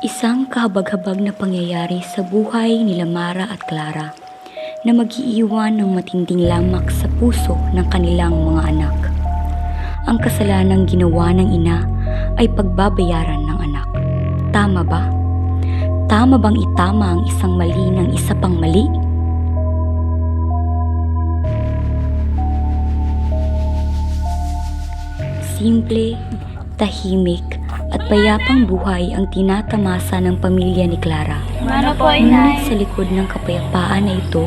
Isang kahabag-habag na pangyayari sa buhay nila Mara at Clara na mag-iiwan ng matinding lamak sa puso ng kanilang mga anak. Ang kasalanang ginawa ng ina ay pagbabayaran ng anak. Tama ba? Tama bang itama ang isang mali ng isa pang mali? Simple, tahimik, at payapang buhay ang tinatamasa ng pamilya ni Clara. Ano po, Ngunit Inay? sa likod ng kapayapaan na ito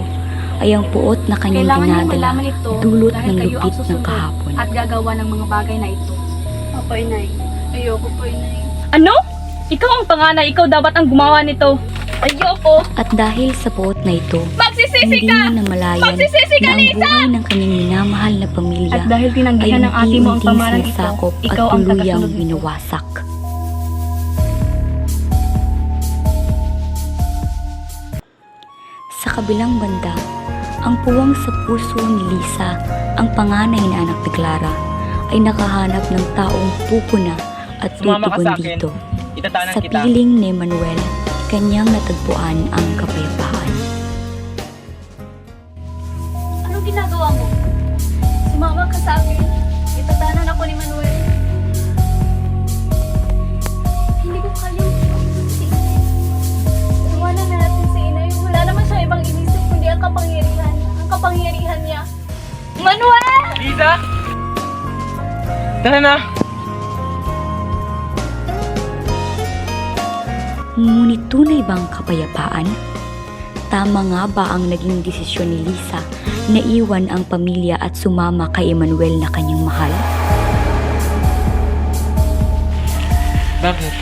ay ang puot na kanyang Kailangan niyong dinadala malaman ito dulot dahil ng kayo ang lupit ng susunod kahapon. at gagawa ng mga bagay na ito. Opo, Inay. Ayoko po, Inay. Ano? Ikaw ang panganay, ikaw dapat ang gumawa nito. Ayoko! At dahil sa puot na ito, Magsisisi hindi ka! niya namalayan Magsisisi ka, na ang Lisa! buhay ng kanyang minamahal na pamilya At dahil ay tinanggihan ng ate mo ang unti-unting pamarang ito, sinasakop at ikaw ang tuluyang tagasunod nito. binawasak. Sa kabilang banda, ang puwang sa puso ni Lisa, ang panganay na anak ni Clara, ay nakahanap ng taong pupuna at Sumama ka tutugon sa akin. dito. Itatanan Sa kita. piling ni Manuel, kanyang natagpuan ang kapayapaan. Anong ginagawa mo? Sumama ka sa akin. Itatanan ako ni Manuel. Hindi ko kalimutan si Inay. Iwanan na natin si Inay. Wala naman siya ibang inisip kundi ang kapangyarihan. Ang kapangyarihan niya. Manuel! Lisa! Tara na! Ngunit tunay bang kapayapaan? Tama nga ba ang naging desisyon ni Lisa na iwan ang pamilya at sumama kay Emmanuel na kanyang mahal? Bakit?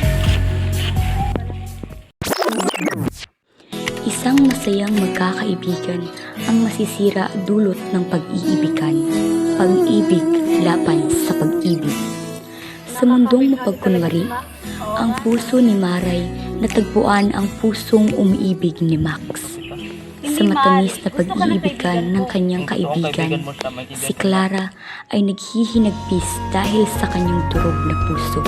Isang masayang magkakaibigan ang masisira dulot ng pag-iibigan. Pag-ibig laban sa pag-ibig. Sa mundong mapagkunwari, ang puso ni Maray natagpuan ang pusong umiibig ni Max. Sa matamis na pag-iibigan ng kanyang kaibigan, si Clara ay naghihinagpis dahil sa kanyang turog na puso.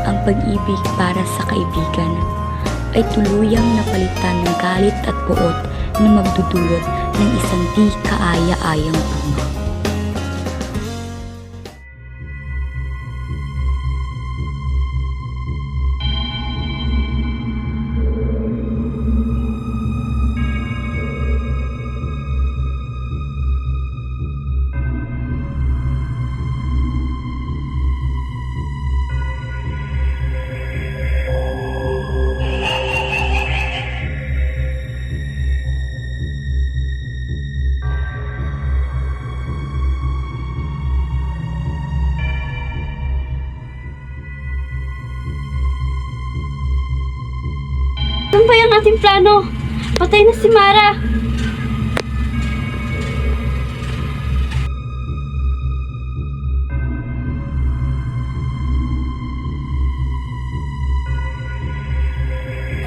Ang pag-ibig para sa kaibigan ay tuluyang napalitan ng galit at puot na magdudulot ng isang di kaaya-ayang bunga. Ano ba yung ating plano? Patay na si Mara.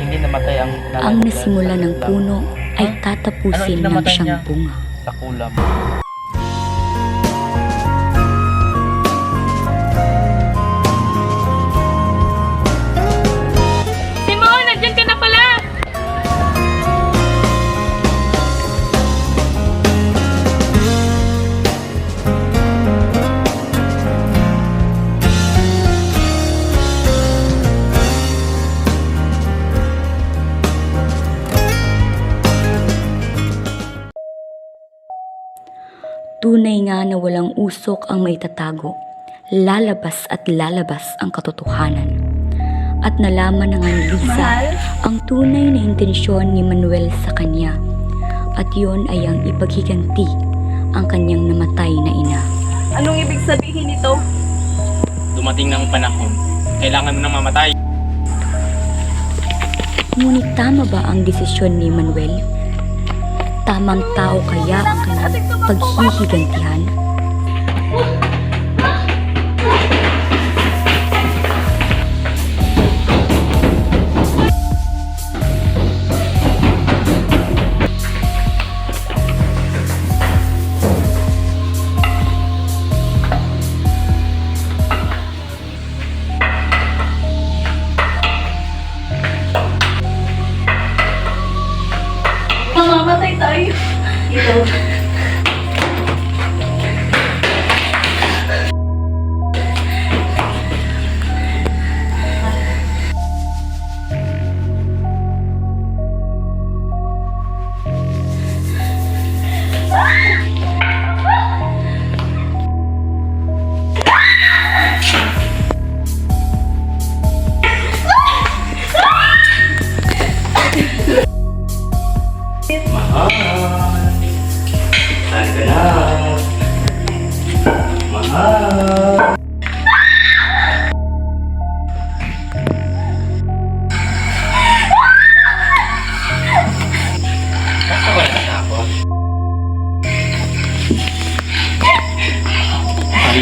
Hindi namatay ang Ang nasimula ng puno ay tatapusin ng namatay siyang niya? bunga. Sa kulam. Simon, nandiyan ka na pala! Tunay nga na walang usok ang maitatago. Lalabas at lalabas ang katotohanan. At nalaman na nga ni Lisa ang tunay na intensyon ni Manuel sa kanya. At yon ay ang ipaghiganti ang kanyang namatay na ina. Anong ibig sabihin nito? Dumating na ang panahon. Kailangan mo nang mamatay. Ngunit tama ba ang desisyon ni Manuel? Tamang tao kaya ang kanyang paghihigantihan? Ay,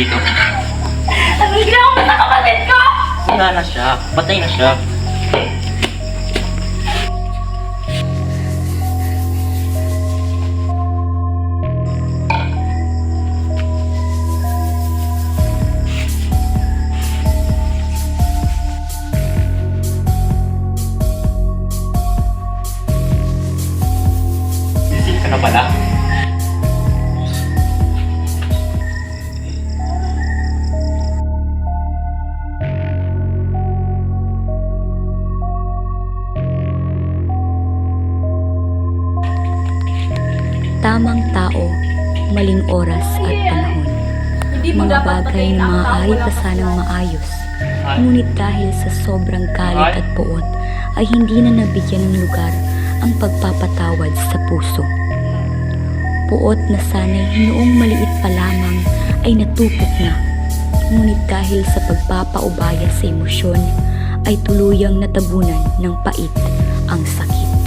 Dito. anong ginawa mo sa kapatid ko? Wala na siya. Patay na siya. Isip ka na pala. Tamang tao, maling oras at panahon. Hindi mo Mga dapat bagay patayin na ang tao maaari wala pa pa sanang sila. maayos. Ngunit dahil sa sobrang galit at puot, ay hindi na nabigyan ng lugar ang pagpapatawad sa puso. Puot na sana'y noong maliit pa lamang ay natupok na. Ngunit dahil sa pagpapaubaya sa emosyon, ay tuluyang natabunan ng pait ang sakit.